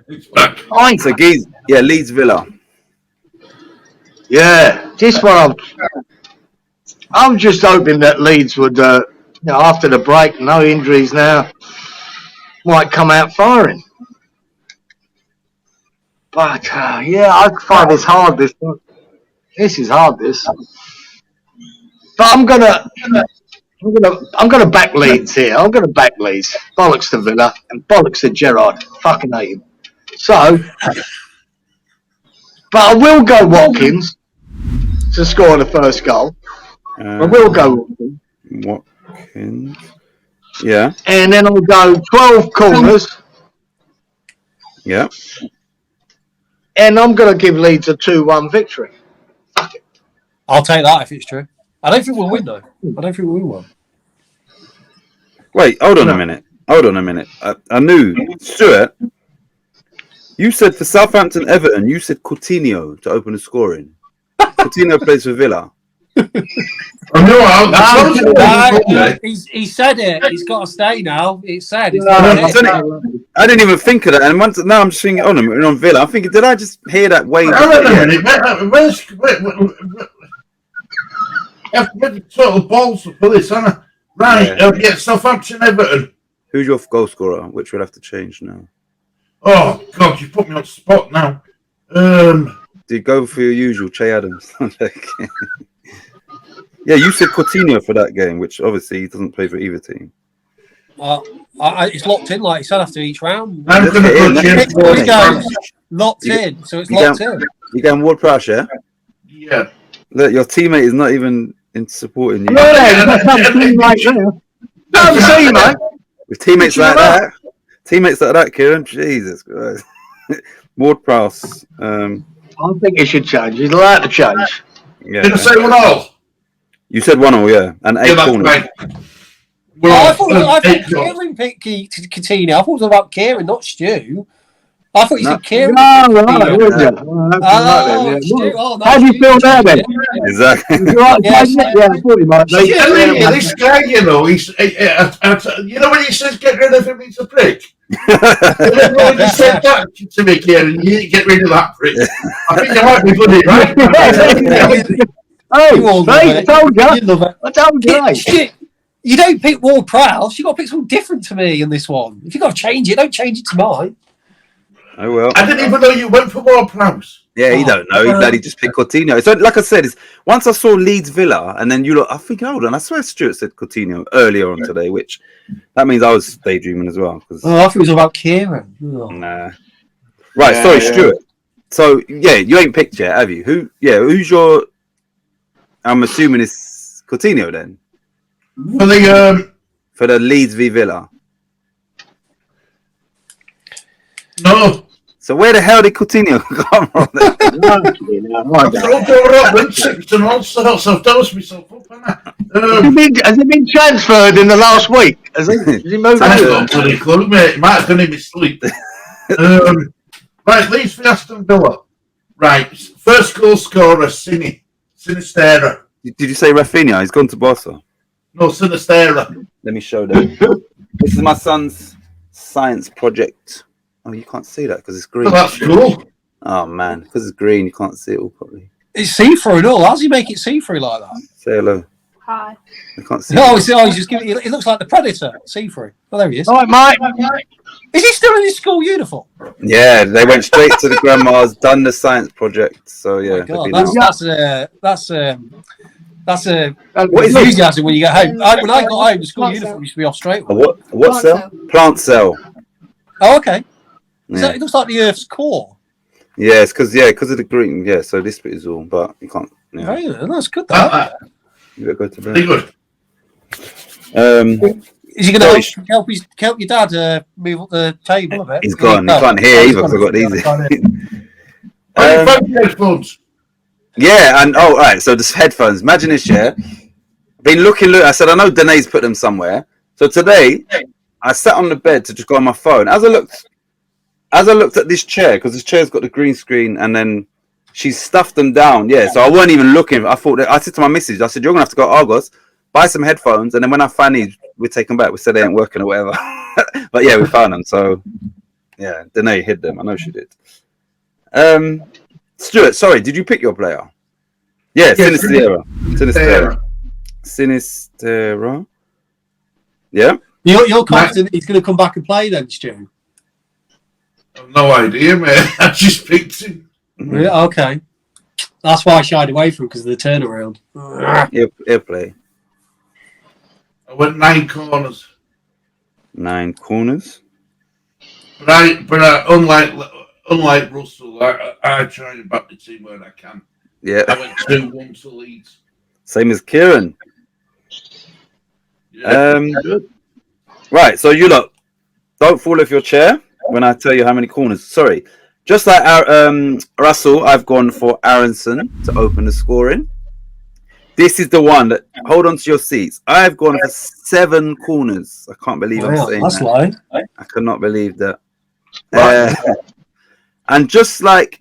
It's back. So Leeds Villa. Yeah, this one I'm just hoping that Leeds would, after the break, no injuries now, might come out firing. But I find this hard. This is hard. This, but I'm gonna back Leeds here. I'm gonna back Leeds. Bollocks to Villa and bollocks to Gerrard. Fucking hate him. So, but I will go Watkins to score the first goal. I will go Watkins. Yeah. And then I'll go 12 corners. Yeah. And I'm going to give Leeds a 2-1 victory. I'll take that if it's true. I don't think we'll win, though. I don't think we'll win one. Wait, hold on a minute. I knew. Stuart, you said for Southampton Everton, you said Coutinho to open the scoring. Coutinho plays for Villa. He said it. He's got to stay now. It's said. I didn't even think of that. And now I'm just thinking, on Villa. I'm thinking, did I just hear that way? Where's you have to get the total balls for this, haven't I? Right, yeah. Southampton Everton. Who's your goal scorer? Which we'll have to change now. Oh, God, you put me on the spot now. Do you go for your usual, Che Adams? Yeah, you said Coutinho for that game, which obviously he doesn't play for either team. It's locked in, like you said, after each round. I'm going to put Locked in, so it's locked in. You're going Ward-Prowse, yeah? Yeah. Look, your teammate is not even in supporting you. With teammates like that, Cieran, Jesus Christ. Ward-Prowse. I think he should change. He's allowed to change. Yeah. Did I say 1-0? You said 1-0, yeah, and 8 corners. Right. I thought Kieran picked Coutinho. I thought it was about Kieran, not Stu. I thought you said Kieran. How do you feel now then? Exactly. This guy, you know when he says get rid of him, he's a prick. When he said that to me, Kieran, you need to get rid of that prick. I think you might be bloody right. I told you. You don't pick Ward-Prowse. You got to pick something different to me in this one. If you got to change it, don't change it to mine. Oh well. I didn't even know you went for Ward-Prowse. Yeah, he don't know. He bloody just picked Coutinho. So, like I said, once I saw Leeds Villa, and then I think, hold on, I swear Stuart said Coutinho earlier on today, which that means I was daydreaming as well. I thought it was about Kieran. Nah. Right, sorry, Stuart. So, yeah, you ain't picked yet, have you? Who's your? I'm assuming it's Coutinho then. For the Leeds v Villa. No. So where the hell did Coutinho come from? Has he been transferred in the last week? Has he moved on? It might have been in his sleep. Right, Leeds for Aston Villa. Right, first goal scorer, Sinistera. Did you say Rafinha? He's gone to Barca. No, Sinistera. Let me show them. This is my son's science project. Oh, you can't see that because it's green. Well, that's cool. Oh man, because it's green, you can't see it all properly. It's see-through and all. How does he make it see-through like that? Say hello. Hi. I can't see. No, he's just giving. It looks like the Predator. See-through. Oh, there he is. All right, mate. Is he still in his school uniform? Yeah, they went straight to the grandma's, done the science project. So yeah, Oh my they've God, been that's What is enthusiasm when you get home. When I got home, the school uniform used to be off straight away. what cell? Plant cell. Oh, okay. Yeah. It looks like the Earth's core. Yeah, it's because of the green. Yeah, so this bit is all, but you can't. Yeah, Very good. That's good. That. you better go to Very bed. good. Is he going to help your dad move up the table a bit? He's gone. He can't hear either because I got these. Headphones. Yeah, and all right. So this headphones. Imagine this. Yeah, been looking. I said I know Danae's put them somewhere. So today I sat on the bed to just go on my phone. As I looked at this chair, because this chair's got the green screen, and then she stuffed them down. Yeah, so I weren't even looking. I said to my missus, I said, you're gonna have to go to Argos, buy some headphones, and then when I find these, we take them back. We said they ain't working or whatever. But yeah, we found them. So yeah, Danae hid them. I know she did. Stuart, sorry, did you pick your player? Yeah, Sinistera. Yeah. You're confident he's going to come back and play then, Stu? I've no idea, man. I just picked him. Yeah, okay. That's why I shied away from because of the turnaround. He'll play. I went 9 corners. 9 corners. But unlike Russell, I try and back the team where I can. Yeah. I went 2-1 to Leeds. Same as Cieran. Yeah. Right, so you lot, don't fall off your chair when I tell you how many corners. Sorry. Just like Russell, I've gone for ARTIXAN to open the scoring. This is the one that, hold on to your seats. I've gone for 7 corners. I can't believe I'm saying that's that. low. I cannot believe that. And just like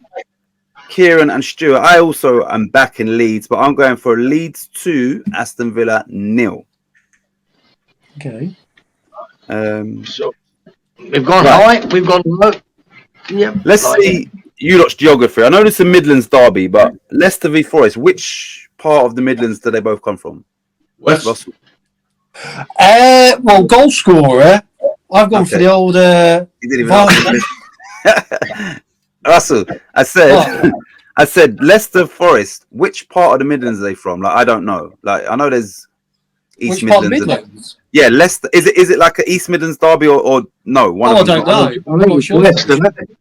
Cieran and Stuart, I also am back in Leeds, but I'm going for Leeds 2, Aston Villa 0. Okay. So we've gone high, we've gone low. Yep. Let's see you lot's geography. I know this is a Midlands derby, but Leicester v Forest, which part of the Midlands do they both come from? West. Russell. Well, goal scorer, I've gone for the old. You didn't even know. Russell, I said Leicester Forest. Which part of the Midlands are they from? Like I don't know. Like I know there's East Which part Midlands. of Midlands? Yeah, Leicester. Is it like an East Midlands derby or no? One of them. I don't know. I I'm think not it's sure. Leicester, isn't it?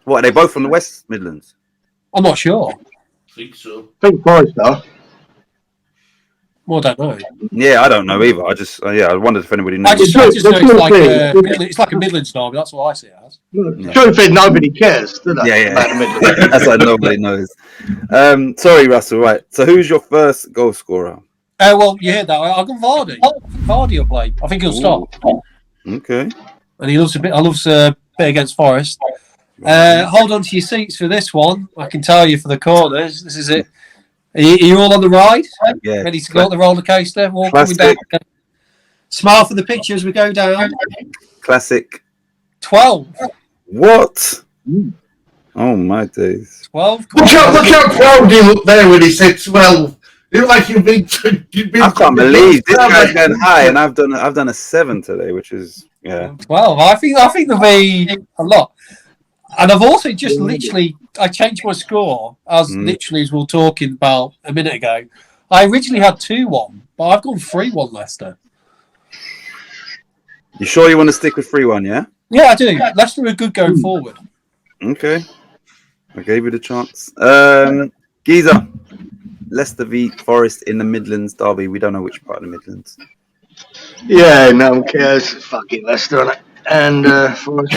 What are they both from the West Midlands? I'm not sure. I think so. I think Forest though. Well, I don't know. Yeah, I don't know either. I just I wondered if anybody knew. I just know That's it's like a Midlands derby. That's what I see it as. Truth is, nobody cares, do they? Yeah. About the Midlands. That's why nobody knows. Sorry, Russell. Right. So, who's your first goal scorer? Well, you heard that. I'll go Vardy. Vardy will play. I think he'll start. Okay. And he loves a bit against Forest. Hold on to your seats for this one. I can tell you for the corners. This is it. Are you all on the ride? Yeah. Ready to go on the roller coaster? All coming Classic. down. Smile for the picture as we go down. Classic. 12. What? Oh my days. 12. Look how proud he looked there when he said 12. He looked like you've been. I can't believe this guy's going high, and I've done a 7 today, which is 12. I think there'll be a lot. And I've also just literally, I changed my score as literally as we were talking about a minute ago. I originally had 2-1, but I've gone 3-1 Leicester. You sure you want to stick with 3-1? Yeah. Yeah, I do. Leicester are good going forward. Okay. I gave you the chance. Geezer. Leicester v Forest in the Midlands derby. We don't know which part of the Midlands. Yeah, no one cares. It's fucking Leicester, innit? And Forest.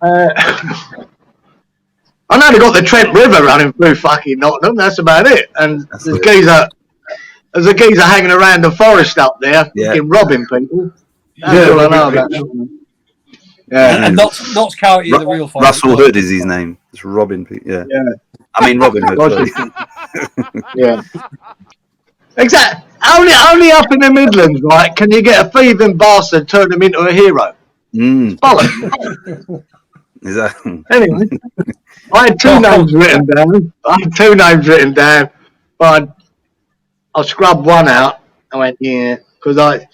I know they got the Trent River running through fucking Nottingham. That's about it. And there's a geezer hanging around the forest up there, fucking robbing people. That's all I know about. Yeah. And Notts County is the real fight. Russell Hood is his name. It's Robin. Yeah. I mean Robin Hood. Yeah. Exactly. Only up in the Midlands, right? Can you get a thieving bastard turn him into a hero? Bollocks. Is that Anyway, I had two names written down. But I scrubbed one out. I went, yeah, because I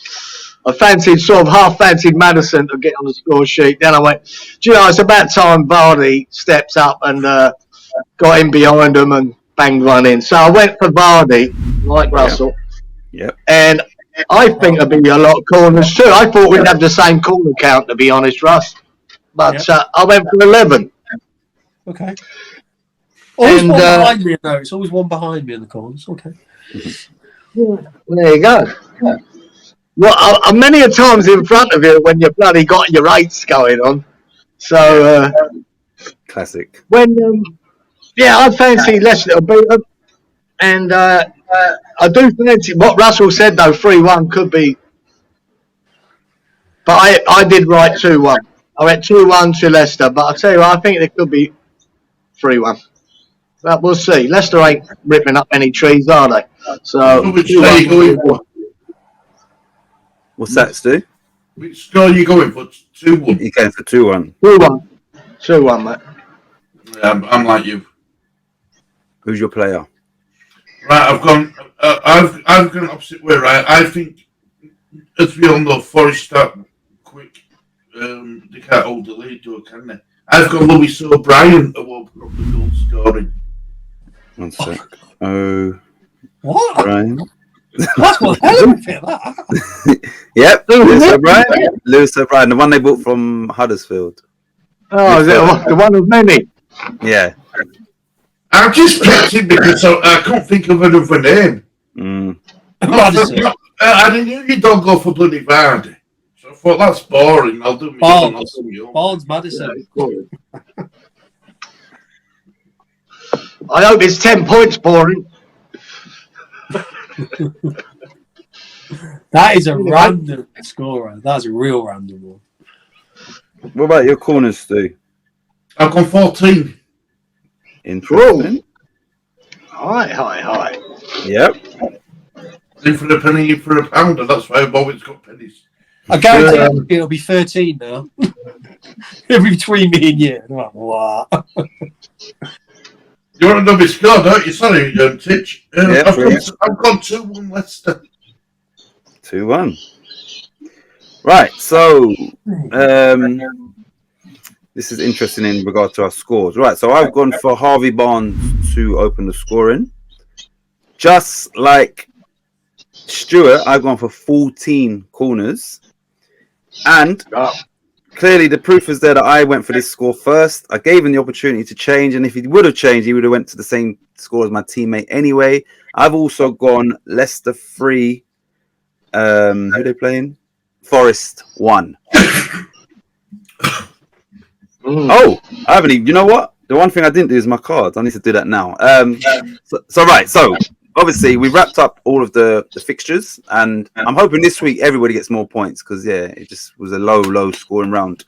fancied, sort of half fancied Madison to get on the score sheet. Then I went, do you know, it's about time Vardy steps up and got in behind him and banged one in. So I went for Vardy, like Russell. Yep. And I think there'll be a lot of corners too. I thought we'd have the same corner count, to be honest, Russ. But I went for 11. Okay. Always And, one behind me, though. It's always one behind me in the corners. Okay. There you go. Well, I'm many a times in front of you when you've bloody got your eights going on. So, classic? when, I fancy Leicester to beat them. And I do fancy what Russell said, though, 3-1 could be. But I did write 2-1. I went 2-1 to Leicester. But I tell you what, I think it could be 3-1. But we'll see. Leicester ain't ripping up any trees, are they? So, Which score are you going for? What's that, Stu? Which score are you going for? 2-1. He came for 2-1. 2-1, mate. Yeah, I'm like you. Who's your player? Right, I've gone opposite way, right? I think, as we all know, Forest start quick. They can't hold the lead, can they? I've got Lewis O'Brien to open up the goal scoring. 1 sec. Oh, What? Brian. That's one hell of a fit, that. Yep, Lewis O'Brien. Lewis O'Brien, the one they bought from Huddersfield. Oh, is it the one of many? Yeah. I've just kept it because I can't think of another name. Madison. I didn't know you don't go for bloody Vardy. So I thought that's boring. I'll do my own. Barnes, Madison. I hope it's 10 points boring. That is a random scorer. That's a real random one. What about your corners, Stu? I've gone 14. Interesting. Hi. Yep. In for a penny, in for a pounder. That's why I've always got pennies. I guarantee it'll be 13 now. It'll be between me and you. I'm like, what? You want to know my score, don't you? Sorry, Titch. Yeah, I've gone 2-1 Leicester. 2-1. Right, so this is interesting in regard to our scores. Right, so I've gone for Harvey Barnes to open the scoring. Just like Stewart, I've gone for 14 corners. And clearly the proof is there that I went for this score first. I gave him the opportunity to change, and if he would have changed, he would have went to the same score as my teammate anyway. I've also gone Leicester 3. Who they playing? Forest 1. Oh, I haven't even. You know what? The one thing I didn't do is my cards. I need to do that now. So obviously we wrapped up all of the fixtures, and I'm hoping this week everybody gets more points because it just was a low scoring round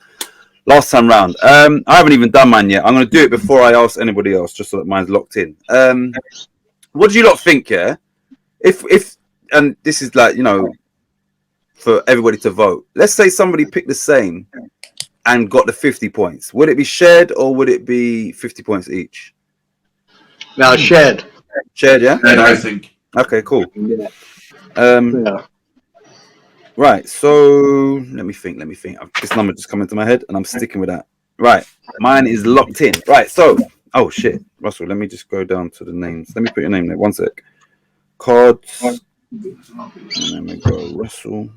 last time round. I haven't even done mine yet. I'm going to do it before I ask anybody else, just so that mine's locked in. What do you lot think? Yeah, if and this is like for everybody to vote. Let's say somebody picked the same and got the 50 points. Would it be shared or would it be 50 points each? No, shared. Shared, yeah? Yeah, I think. Okay, cool. Yeah. Right, so let me think. This number just come into my head and I'm sticking with that. Right, mine is locked in. Right, so, oh shit. Russell, let me just go down to the names. Let me put your name there. 1 sec. Cards. And then we go Russell.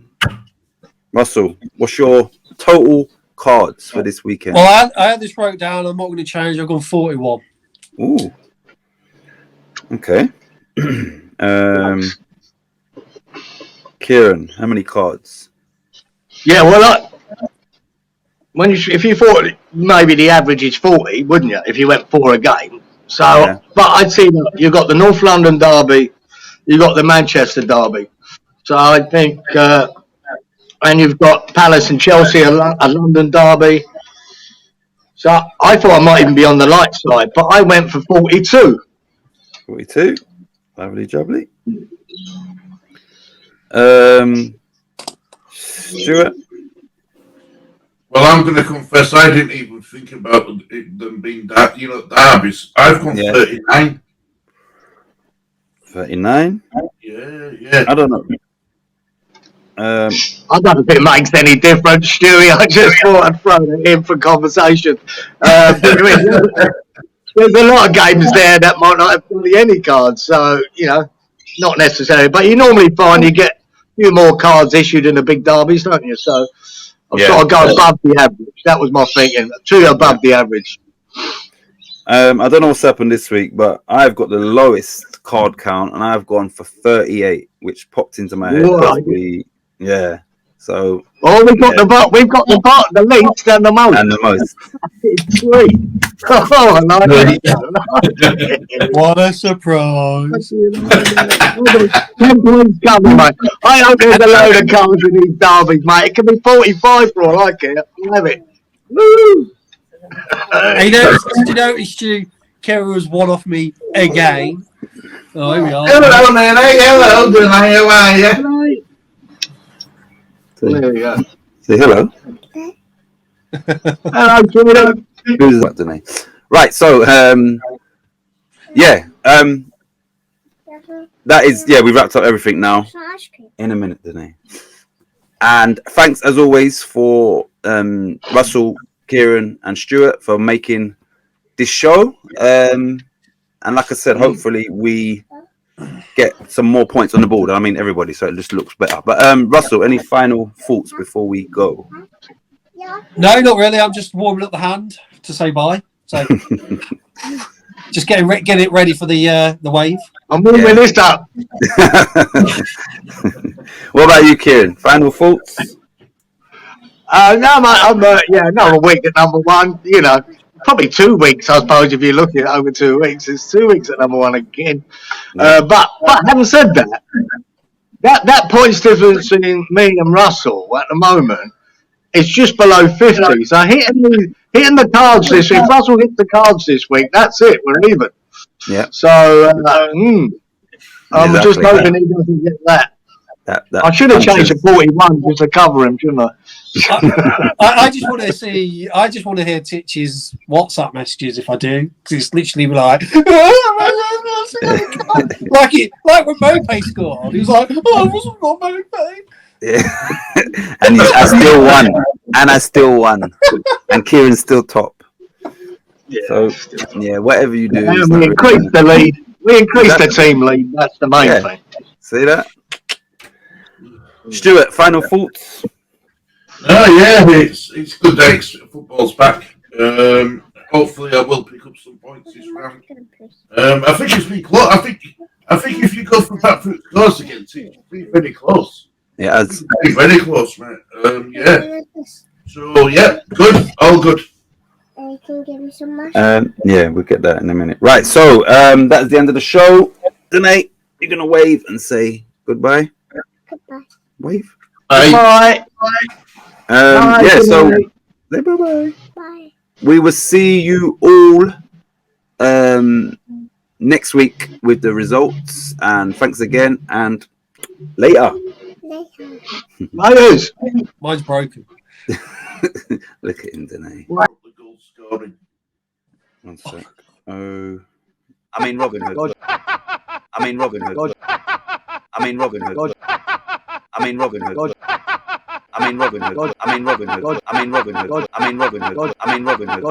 Russell, what's your total cards for this weekend? Well, I had this wrote down. I'm not going to change. I've gone 41. Ooh. Okay. Cieran, how many cards? Yeah, well, if you thought maybe the average is 40, wouldn't you? If you went 4 a game. So, Yeah. But I'd see that you've got the North London derby, you've got the Manchester derby. So I think, and you've got Palace and Chelsea, a London derby. So I thought I might even be on the light side, but I went for 42. 42. Lovely jubbly. Stuart? Well, I'm going to confess I didn't even think about them being that, derbies. I've gone 39. 39? Yeah. I don't know. I don't think it makes any difference, Stewie. I just thought I'd throw it in for conversation. There's a lot of games there that might not have really any cards, so, not necessarily. But you normally find you get a few more cards issued in the big derbies, don't you? So I've sort of gone above the average. That was my thinking. 2 above the average. I don't know what's happened this week, but I've got the lowest card count, and I've gone for 38, which popped into my head. Yeah. So. Oh, we've got the least and the most. And the most. Sweet. Oh, I like it. What a surprise. 10 points coming, mate. I hope there's a load of cards in these derbies, mate. It can be 45 for all I care. I have it. Woo! Hey, did you notice, Stu, Kira has one off me again? Oh, here we are. Hello, man. Hello, Denay. How are you? There you go. Say hello. Hello, Jordan. Who's that, Denay? Right, so, that is, we wrapped up everything now. In a minute, Denay. And thanks, as always, for Russell, Cieran, and Stuart for making this show. And like I said, hopefully we get some more points on the board. I mean, everybody, so it just looks better. But Russell, any final thoughts before we go? No, not really. I'm just warming up the hand to say bye. So just getting it ready for the wave. I'm moving this up. What about you, Cieran? Final thoughts? No, mate, I'm another week at number 1. Probably 2 weeks, I suppose, if you look at it over 2 weeks. It's 2 weeks at number 1 again. But having said that points difference between me and Russell at the moment is just below 50. So hitting the cards this week, if Russell hits the cards this week, that's it. We're even. Yeah. So I'm just hoping he doesn't get that. I should have changed to 41 just to cover him, shouldn't I? I just want to see. I just want to hear Titch's WhatsApp messages if I do, because it's literally like, like when Mope scored. He was like, "Oh, I wasn't got Mope." Yeah. And I still won. And Kieran's still top. Yeah. So whatever you do. We increased the lead. We increased the team lead. That's the main thing. See that? Stuart, final thoughts? Oh yeah, it's good days. Football's back. Hopefully, I will pick up some points this round. I think it's been close. I think if you go from back foot scores again, it's been very close. Yeah, it's been very close, mate. So good, all good. Can you give me some mush? We'll get that in a minute. Right, so that's the end of the show. Denay, you're gonna wave and say goodbye. Goodbye. Wave. Bye. Bye. So say bye. Bye. We will see you all next week with the results. And thanks again. And later. Laters. Mine's broken. Look at him, Denay. The goal scoring. 1 sec. Oh, I mean Robin Hood. I mean Robin Hood. I mean Robin Hood. I mean Robin Hood. I mean Robin Hood. I mean Robin Hood. I mean Robin Hood. I mean Robin Hood. I mean Robin Hood. I mean Robin Hood.